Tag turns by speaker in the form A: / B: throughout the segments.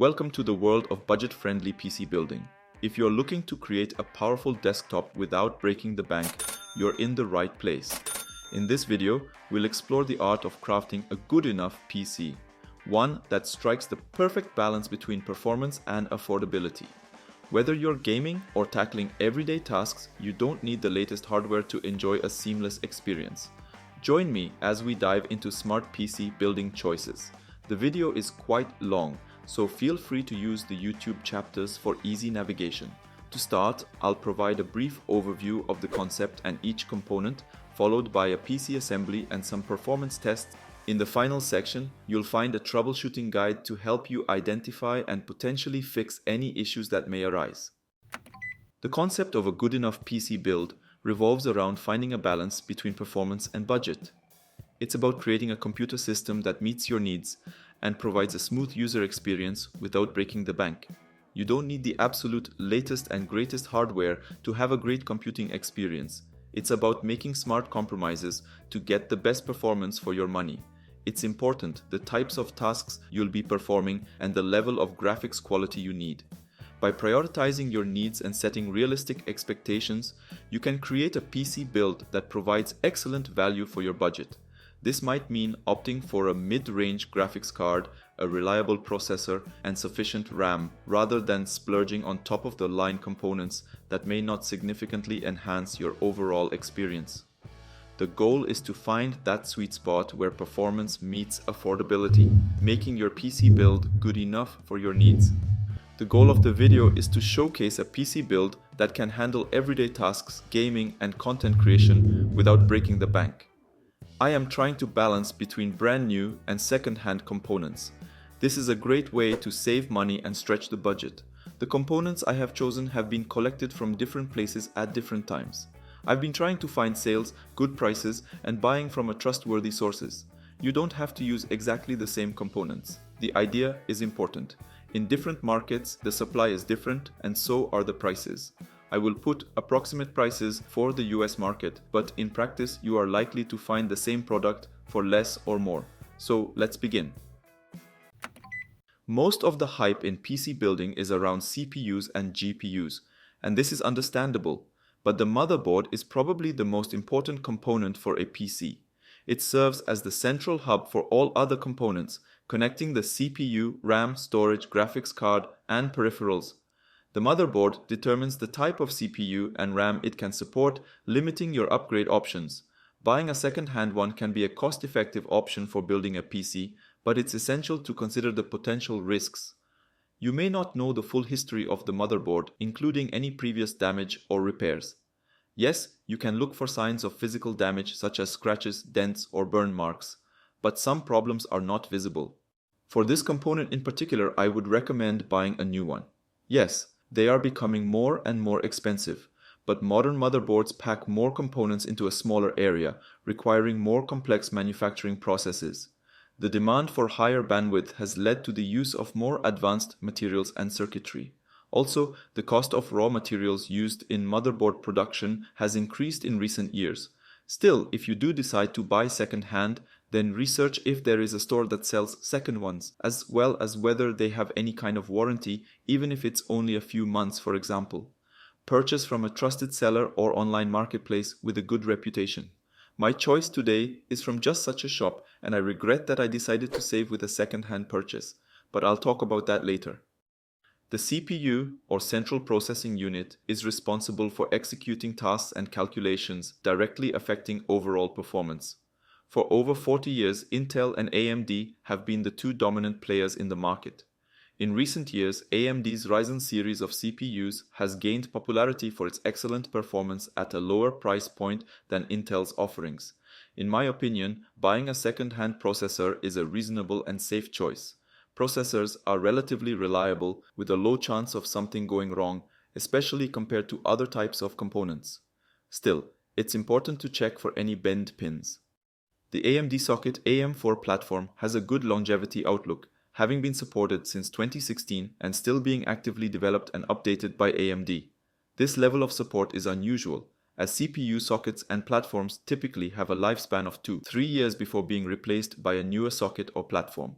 A: Welcome to the world of budget-friendly PC building. If you're looking to create a powerful desktop without breaking the bank, you're in the right place. In this video, we'll explore the art of crafting a good enough PC, one that strikes the perfect balance between performance and affordability. Whether you're gaming or tackling everyday tasks, you don't need the latest hardware to enjoy a seamless experience. Join me as we dive into smart PC building choices. The video is quite long, so feel free to use the YouTube chapters for easy navigation. To start, I'll provide a brief overview of the concept and each component, followed by a PC assembly and some performance tests. In the final section, you'll find a troubleshooting guide to help you identify and potentially fix any issues that may arise. The concept of a good enough PC build revolves around finding a balance between performance and budget. It's about creating a computer system that meets your needs and provides a smooth user experience without breaking the bank. You don't need the absolute latest and greatest hardware to have a great computing experience. It's about making smart compromises to get the best performance for your money. It's important the types of tasks you'll be performing and the level of graphics quality you need. By prioritizing your needs and setting realistic expectations, you can create a PC build that provides excellent value for your budget. This might mean opting for a mid-range graphics card, a reliable processor, and sufficient RAM, rather than splurging on top-of-the-line components that may not significantly enhance your overall experience. The goal is to find that sweet spot where performance meets affordability, making your PC build good enough for your needs. The goal of the video is to showcase a PC build that can handle everyday tasks, gaming, and content creation without breaking the bank. I am trying to balance between brand new and second-hand components. This is a great way to save money and stretch the budget. The components I have chosen have been collected from different places at different times. I've been trying to find sales, good prices, and buying from trustworthy sources. You don't have to use exactly the same components. The idea is important. In different markets, the supply is different, and so are the prices. I will put approximate prices for the US market, but in practice you are likely to find the same product for less or more. So let's begin. Most of the hype in PC building is around CPUs and GPUs, and this is understandable, but the motherboard is probably the most important component for a PC. It serves as the central hub for all other components, connecting the CPU, RAM, storage, graphics card, and peripherals. The motherboard determines the type of CPU and RAM it can support, limiting your upgrade options. Buying a second-hand one can be a cost-effective option for building a PC, but it's essential to consider the potential risks. You may not know the full history of the motherboard, including any previous damage or repairs. Yes, you can look for signs of physical damage such as scratches, dents, or burn marks, but some problems are not visible. For this component in particular, I would recommend buying a new one. Yes, they are becoming more and more expensive, but modern motherboards pack more components into a smaller area, requiring more complex manufacturing processes. The demand for higher bandwidth has led to the use of more advanced materials and circuitry. Also, the cost of raw materials used in motherboard production has increased in recent years. Still, if you do decide to buy second-hand, then research if there is a store that sells second ones, as well as whether they have any kind of warranty, even if it's only a few months, for example. Purchase from a trusted seller or online marketplace with a good reputation. My choice today is from just such a shop, and I regret that I decided to save with a second-hand purchase, but I'll talk about that later. The CPU, or Central Processing Unit, is responsible for executing tasks and calculations directly affecting overall performance. For over 40 years, Intel and AMD have been the two dominant players in the market. In recent years, AMD's Ryzen series of CPUs has gained popularity for its excellent performance at a lower price point than Intel's offerings. In my opinion, buying a second-hand processor is a reasonable and safe choice. Processors are relatively reliable with a low chance of something going wrong, especially compared to other types of components. Still, it's important to check for any bend pins. The AMD socket AM4 platform has a good longevity outlook, having been supported since 2016 and still being actively developed and updated by AMD. This level of support is unusual, as CPU sockets and platforms typically have a lifespan of 2-3 years before being replaced by a newer socket or platform.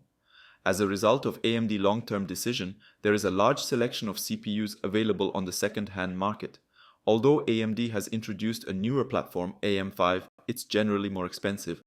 A: As a result of AMD's long-term decision, there is a large selection of CPUs available on the second-hand market. Although AMD has introduced a newer platform, AM5, it's generally more expensive.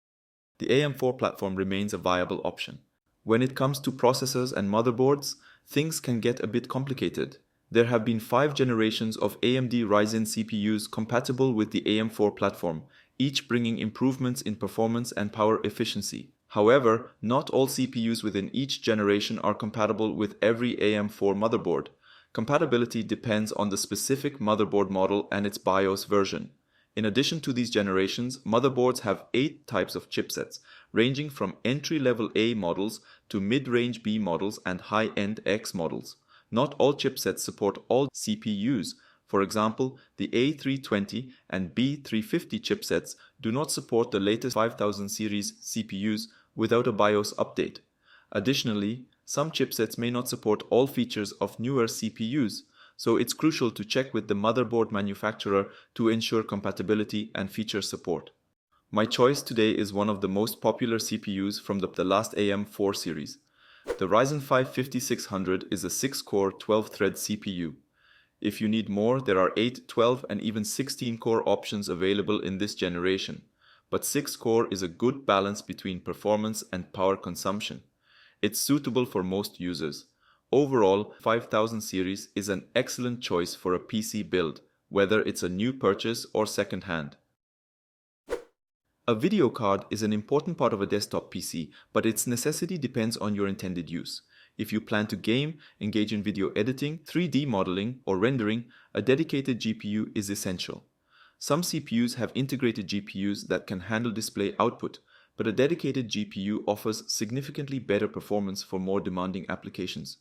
A: The AM4 platform remains a viable option. When it comes to processors and motherboards, things can get a bit complicated. There have been 5 generations of AMD Ryzen CPUs compatible with the AM4 platform, each bringing improvements in performance and power efficiency. However, not all CPUs within each generation are compatible with every AM4 motherboard. Compatibility depends on the specific motherboard model and its BIOS version. In addition to these generations, motherboards have 8 types of chipsets, ranging from entry-level A models to mid-range B models and high-end X models. Not all chipsets support all CPUs. For example, the A320 and B350 chipsets do not support the latest 5000 series CPUs without a BIOS update. Additionally, some chipsets may not support all features of newer CPUs, so it's crucial to check with the motherboard manufacturer to ensure compatibility and feature support. My choice today is one of the most popular CPUs from the last AM4 series. The Ryzen 5 5600 is a 6-core 12-thread CPU. If you need more, there are 8, 12, and even 16-core options available in this generation. But 6-core is a good balance between performance and power consumption. It's suitable for most users. Overall, 5000 series is an excellent choice for a PC build, whether it's a new purchase or second-hand. A video card is an important part of a desktop PC, but its necessity depends on your intended use. If you plan to game, engage in video editing, 3D modeling, or rendering, a dedicated GPU is essential. Some CPUs have integrated GPUs that can handle display output, but a dedicated GPU offers significantly better performance for more demanding applications.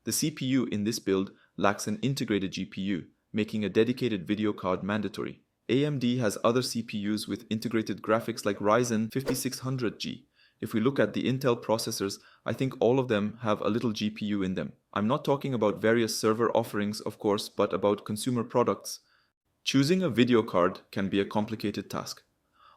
A: The CPU in this build lacks an integrated GPU, making a dedicated video card mandatory. AMD has other CPUs with integrated graphics like Ryzen 5600G. If we look at the Intel processors, I think all of them have a little GPU in them. I'm not talking about various server offerings, of course, but about consumer products. Choosing a video card can be a complicated task.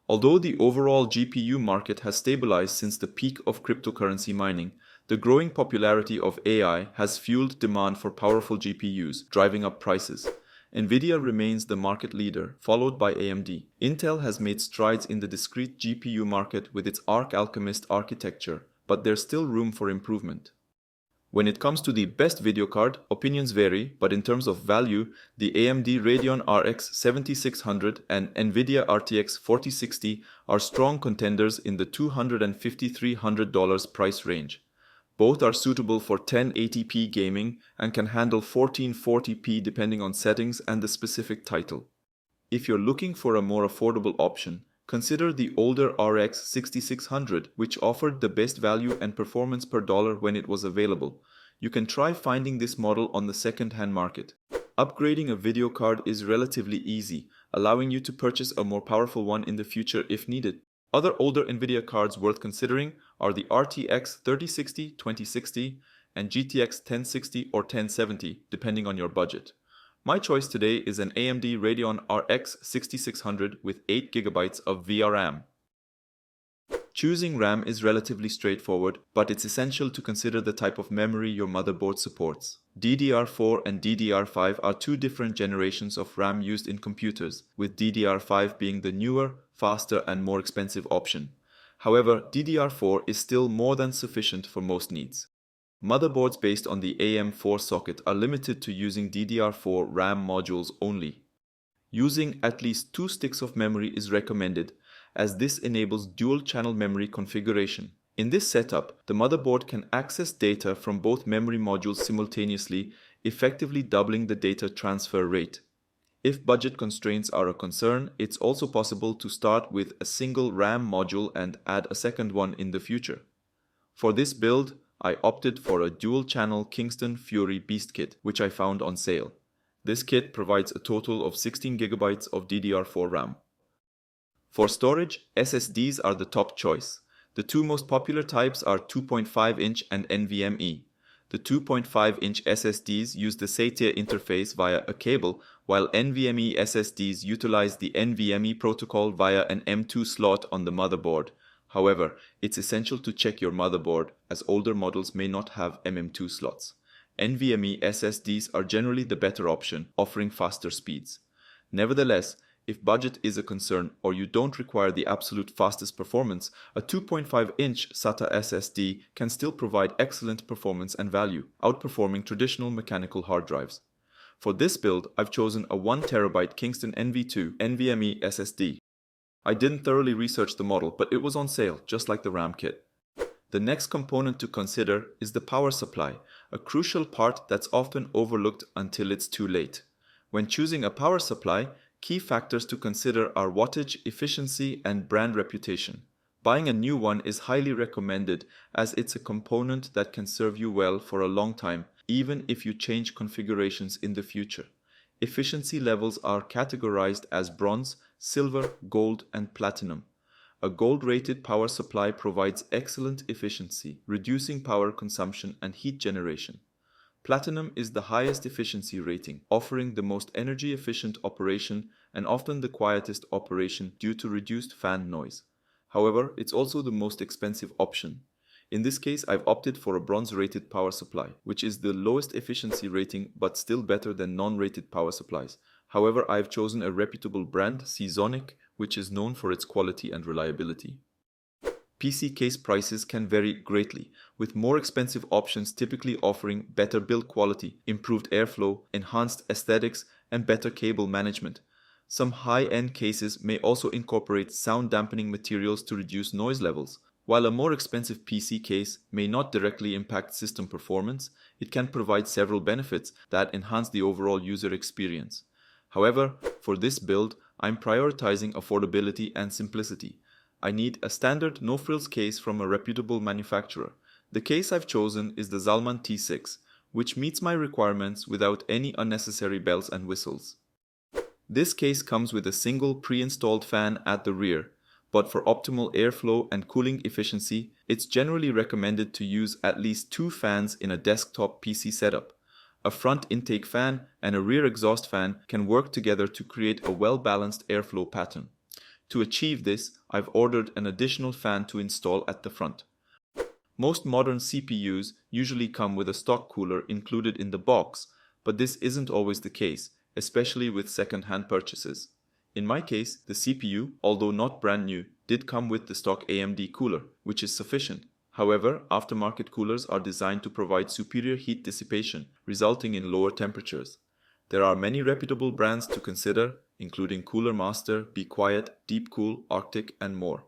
A: Although the overall GPU market has stabilized since the peak of cryptocurrency mining, the growing popularity of AI has fueled demand for powerful GPUs, driving up prices. NVIDIA remains the market leader, followed by AMD. Intel has made strides in the discrete GPU market with its Arc Alchemist architecture, but there's still room for improvement. When it comes to the best video card, opinions vary, but in terms of value, the AMD Radeon RX 7600 and NVIDIA RTX 4060 are strong contenders in the $250–300 price range. Both are suitable for 1080p gaming and can handle 1440p depending on settings and the specific title. If you're looking for a more affordable option, consider the older RX 6600, which offered the best value and performance per dollar when it was available. You can try finding this model on the second-hand market. Upgrading a video card is relatively easy, allowing you to purchase a more powerful one in the future if needed. Other older NVIDIA cards worth considering are the RTX 3060, 2060, and GTX 1060 or 1070, depending on your budget. My choice today is an AMD Radeon RX 6600 with 8GB of VRAM. Choosing RAM is relatively straightforward, but it's essential to consider the type of memory your motherboard supports. DDR4 and DDR5 are two different generations of RAM used in computers, with DDR5 being the newer, faster, and more expensive option. However, DDR4 is still more than sufficient for most needs. Motherboards based on the AM4 socket are limited to using DDR4 RAM modules only. Using at least 2 sticks of memory is recommended, as this enables dual-channel memory configuration. In this setup, the motherboard can access data from both memory modules simultaneously, effectively doubling the data transfer rate. If budget constraints are a concern, it's also possible to start with a single RAM module and add a second one in the future. For this build, I opted for a dual-channel Kingston Fury Beast kit, which I found on sale. This kit provides a total of 16GB of DDR4 RAM. For storage, SSDs are the top choice. The two most popular types are 2.5-inch and NVMe. The 2.5-inch SSDs use the SATA interface via a cable, while NVMe SSDs utilize the NVMe protocol via an M2 slot on the motherboard. However, it's essential to check your motherboard as older models may not have MM2 slots. NVMe SSDs are generally the better option, offering faster speeds. Nevertheless, if budget is a concern or you don't require the absolute fastest performance, a 2.5-inch SATA SSD can still provide excellent performance and value, outperforming traditional mechanical hard drives. For this build, I've chosen a 1TB Kingston NV2 NVMe SSD. I didn't thoroughly research the model, but it was on sale, just like the RAM kit. The next component to consider is the power supply, a crucial part that's often overlooked until it's too late. When choosing a power supply, key factors to consider are wattage, efficiency, and brand reputation. Buying a new one is highly recommended as it's a component that can serve you well for a long time, even if you change configurations in the future. Efficiency levels are categorized as bronze, silver, gold, and platinum. A gold-rated power supply provides excellent efficiency, reducing power consumption and heat generation. Platinum is the highest efficiency rating, offering the most energy-efficient operation and often the quietest operation due to reduced fan noise. However, it's also the most expensive option. In this case, I've opted for a bronze-rated power supply, which is the lowest efficiency rating but still better than non-rated power supplies. However, I've chosen a reputable brand, Seasonic, which is known for its quality and reliability. PC case prices can vary greatly, with more expensive options typically offering better build quality, improved airflow, enhanced aesthetics, and better cable management. Some high-end cases may also incorporate sound dampening materials to reduce noise levels. While a more expensive PC case may not directly impact system performance, it can provide several benefits that enhance the overall user experience. However, for this build, I'm prioritizing affordability and simplicity. I need a standard no-frills case from a reputable manufacturer. The case I've chosen is the Zalman T6, which meets my requirements without any unnecessary bells and whistles. This case comes with a single pre-installed fan at the rear, but for optimal airflow and cooling efficiency, it's generally recommended to use at least 2 fans in a desktop PC setup. A front intake fan and a rear exhaust fan can work together to create a well-balanced airflow pattern. To achieve this, I've ordered an additional fan to install at the front. Most modern CPUs usually come with a stock cooler included in the box, but this isn't always the case, especially with second-hand purchases. In my case, the CPU, although not brand new, did come with the stock AMD cooler, which is sufficient. However, aftermarket coolers are designed to provide superior heat dissipation, resulting in lower temperatures. There are many reputable brands to consider, including Cooler Master, Be Quiet, Deepcool, Arctic, and more.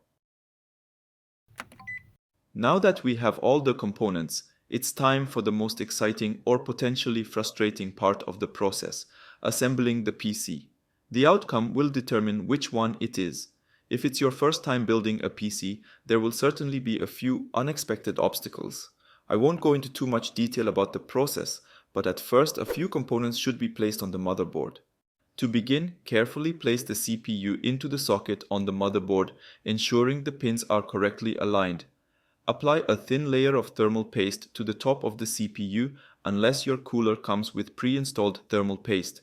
A: Now that we have all the components, it's time for the most exciting or potentially frustrating part of the process, assembling the PC. The outcome will determine which one it is. If it's your first time building a PC, there will certainly be a few unexpected obstacles. I won't go into too much detail about the process, but at first a few components should be placed on the motherboard. To begin, carefully place the CPU into the socket on the motherboard, ensuring the pins are correctly aligned. Apply a thin layer of thermal paste to the top of the CPU unless your cooler comes with pre-installed thermal paste.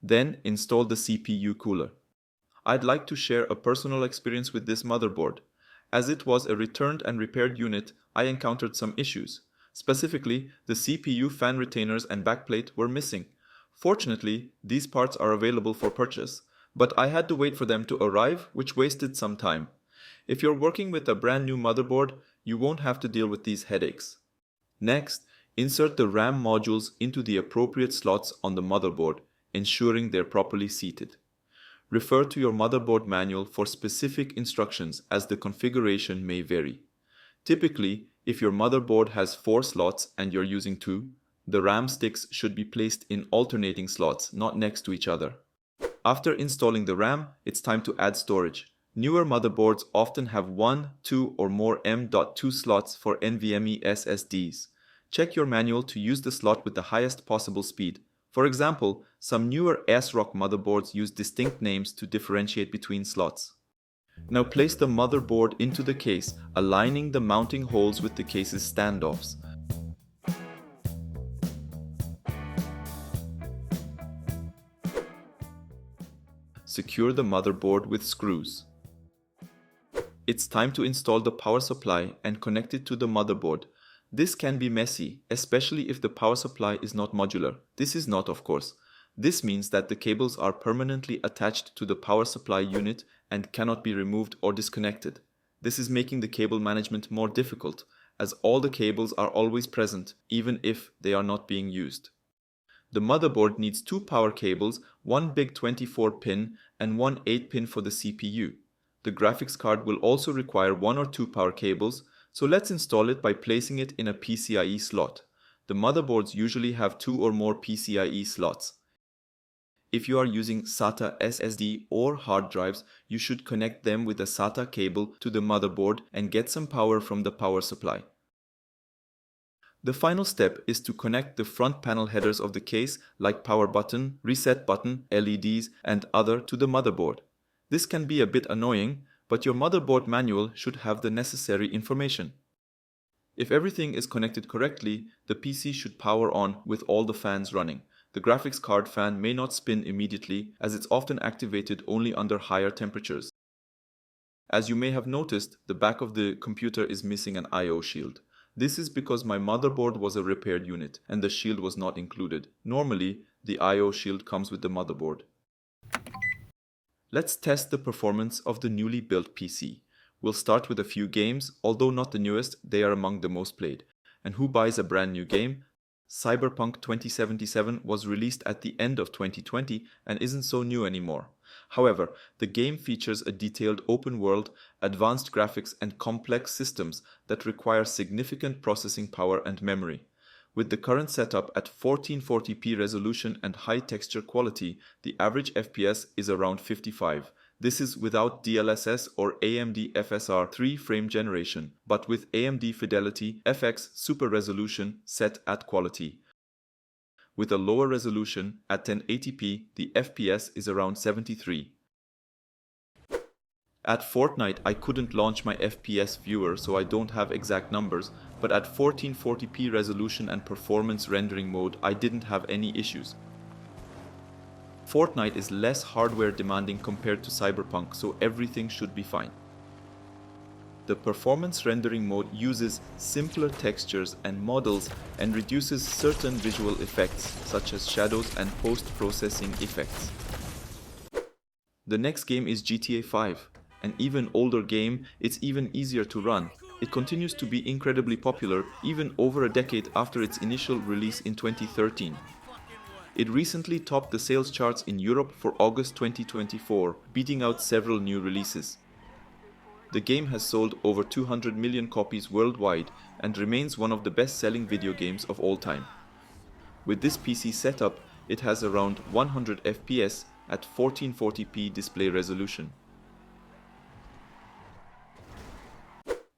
A: Then install the CPU cooler. I'd like to share a personal experience with this motherboard. As it was a returned and repaired unit, I encountered some issues. Specifically, the CPU fan retainers and backplate were missing. Fortunately, these parts are available for purchase, but I had to wait for them to arrive, which wasted some time. If you're working with a brand new motherboard, you won't have to deal with these headaches. Next, insert the RAM modules into the appropriate slots on the motherboard, ensuring they're properly seated. Refer to your motherboard manual for specific instructions as the configuration may vary. Typically, if your motherboard has 4 slots and you're using 2, the RAM sticks should be placed in alternating slots, not next to each other. After installing the RAM, it's time to add storage. Newer motherboards often have 1, 2, or more M.2 slots for NVMe SSDs. Check your manual to use the slot with the highest possible speed. For example, some newer ASRock motherboards use distinct names to differentiate between slots. Now place the motherboard into the case, aligning the mounting holes with the case's standoffs. Secure the motherboard with screws. It's time to install the power supply and connect it to the motherboard. This can be messy, especially if the power supply is not modular. This is not, of course. This means that the cables are permanently attached to the power supply unit and cannot be removed or disconnected. This is making the cable management more difficult, as all the cables are always present, even if they are not being used. The motherboard needs two power cables, one big 24-pin and one 8-pin for the CPU. The graphics card will also require one or two power cables, so let's install it by placing it in a PCIe slot. The motherboards usually have two or more PCIe slots. If you are using SATA SSD or hard drives, you should connect them with a SATA cable to the motherboard and get some power from the power supply. The final step is to connect the front panel headers of the case like power button, reset button, LEDs, and other to the motherboard. This can be a bit annoying, but your motherboard manual should have the necessary information. If everything is connected correctly, the PC should power on with all the fans running. The graphics card fan may not spin immediately, as it's often activated only under higher temperatures. As you may have noticed, the back of the computer is missing an I/O shield. This is because my motherboard was a repaired unit and the shield was not included. Normally, the I/O shield comes with the motherboard. Let's test the performance of the newly built PC. We'll start with a few games, although not the newest, they are among the most played. And who buys a brand new game? Cyberpunk 2077 was released at the end of 2020 and isn't so new anymore. However, the game features a detailed open world, advanced graphics and complex systems that require significant processing power and memory. With the current setup at 1440p resolution and high texture quality, the average FPS is around 55. This is without DLSS or AMD FSR 3 frame generation, but with AMD Fidelity FX Super Resolution set at quality. With a lower resolution, at 1080p, the FPS is around 73. At Fortnite, I couldn't launch my FPS viewer, so I don't have exact numbers, but at 1440p resolution and performance rendering mode, I didn't have any issues. Fortnite is less hardware demanding compared to Cyberpunk, so everything should be fine. The performance rendering mode uses simpler textures and models and reduces certain visual effects, such as shadows and post-processing effects. The next game is GTA 5. An even older game, it's even easier to run. It continues to be incredibly popular, even over a decade after its initial release in 2013. It recently topped the sales charts in Europe for August 2024, beating out several new releases. The game has sold over 200 million copies worldwide and remains one of the best-selling video games of all time. With this PC setup, it has around 100 FPS at 1440p display resolution.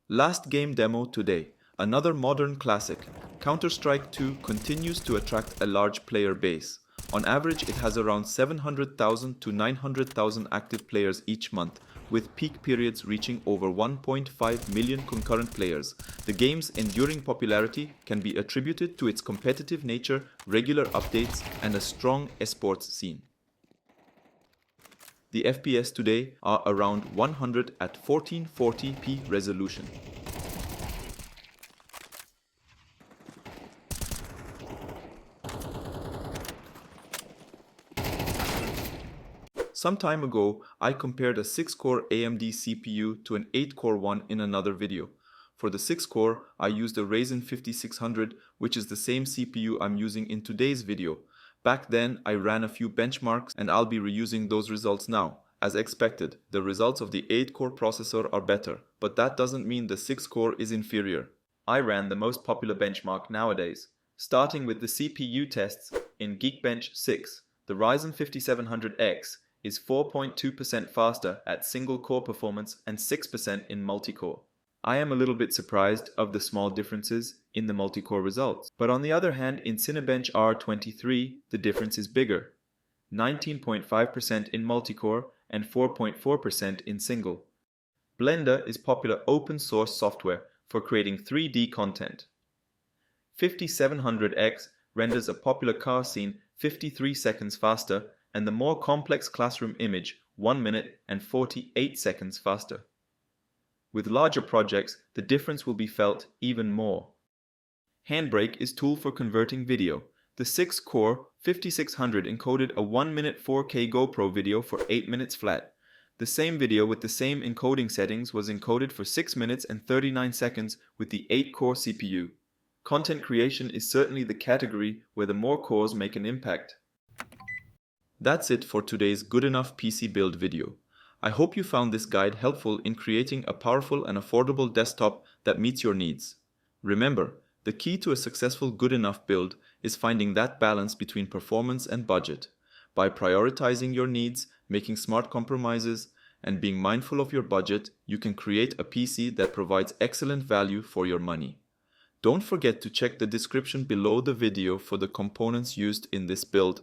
A: Last game demo today. Another modern classic, Counter-Strike 2 continues to attract a large player base. On average, it has around 700,000 to 900,000 active players each month, with peak periods reaching over 1.5 million concurrent players. The game's enduring popularity can be attributed to its competitive nature, regular updates, and a strong esports scene. The FPS today are around 100 at 1440p resolution. Some time ago, I compared a 6-core AMD CPU to an 8-core one in another video. For the 6-core, I used a Ryzen 5600, which is the same CPU I'm using in today's video. Back then, I ran a few benchmarks and I'll be reusing those results now. As expected, the results of the 8-core processor are better, but that doesn't mean the 6-core is inferior. I ran the most popular benchmark nowadays. Starting with the CPU tests, in Geekbench 6, the Ryzen 5700X is 4.2% faster at single-core performance and 6% in multi-core. I am a little bit surprised of the small differences in the multi-core results. But on the other hand, in Cinebench R23, the difference is bigger. 19.5% in multi-core and 4.4% in single. Blender is popular open-source software for creating 3D content. 5700X renders a popular car scene 53 seconds faster and the more complex classroom image 1 minute and 48 seconds faster. With larger projects, the difference will be felt even more. Handbrake is tool for converting video. The 6-core 5600 encoded a 1-minute 4K GoPro video for 8 minutes flat. The same video with the same encoding settings was encoded for 6 minutes and 39 seconds with the 8-core CPU. Content creation is certainly the category where the more cores make an impact. That's it for today's Good Enough PC build video. I hope you found this guide helpful in creating a powerful and affordable desktop that meets your needs. Remember, the key to a successful Good Enough build is finding that balance between performance and budget. By prioritizing your needs, making smart compromises, and being mindful of your budget, you can create a PC that provides excellent value for your money. Don't forget to check the description below the video for the components used in this build,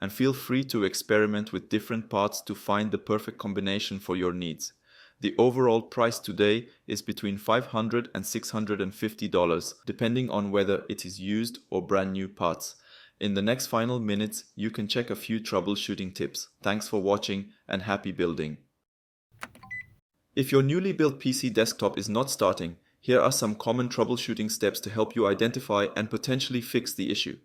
A: and feel free to experiment with different parts to find the perfect combination for your needs. The overall price today is between $500 and $650, depending on whether it is used or brand new parts. In the next final minutes, you can check a few troubleshooting tips. Thanks for watching and happy building. If your newly built PC desktop is not starting, here are some common troubleshooting steps to help you identify and potentially fix the issue.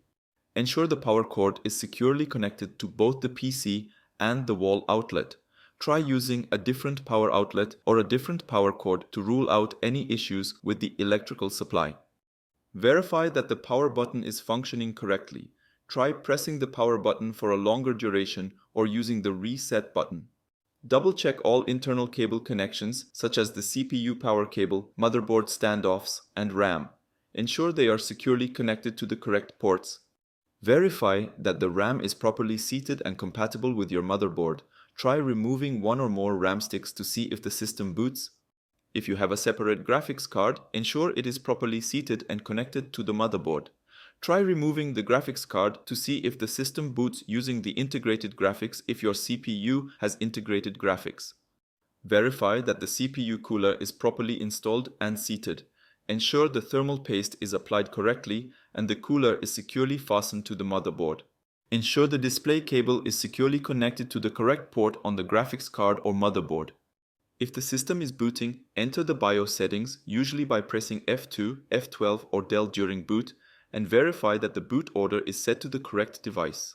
A: Ensure the power cord is securely connected to both the PC and the wall outlet. Try using a different power outlet or a different power cord to rule out any issues with the electrical supply. Verify that the power button is functioning correctly. Try pressing the power button for a longer duration or using the reset button. Double-check all internal cable connections such as the CPU power cable, motherboard standoffs, and RAM. Ensure they are securely connected to the correct ports. Verify that the RAM is properly seated and compatible with your motherboard. Try removing one or more RAM sticks to see if the system boots. If you have a separate graphics card, ensure it is properly seated and connected to the motherboard. Try removing the graphics card to see if the system boots using the integrated graphics if your CPU has integrated graphics. Verify that the CPU cooler is properly installed and seated. Ensure the thermal paste is applied correctly and the cooler is securely fastened to the motherboard. Ensure the display cable is securely connected to the correct port on the graphics card or motherboard. If the system is booting, enter the BIOS settings, usually by pressing F2, F12 or del during boot, and verify that the boot order is set to the correct device.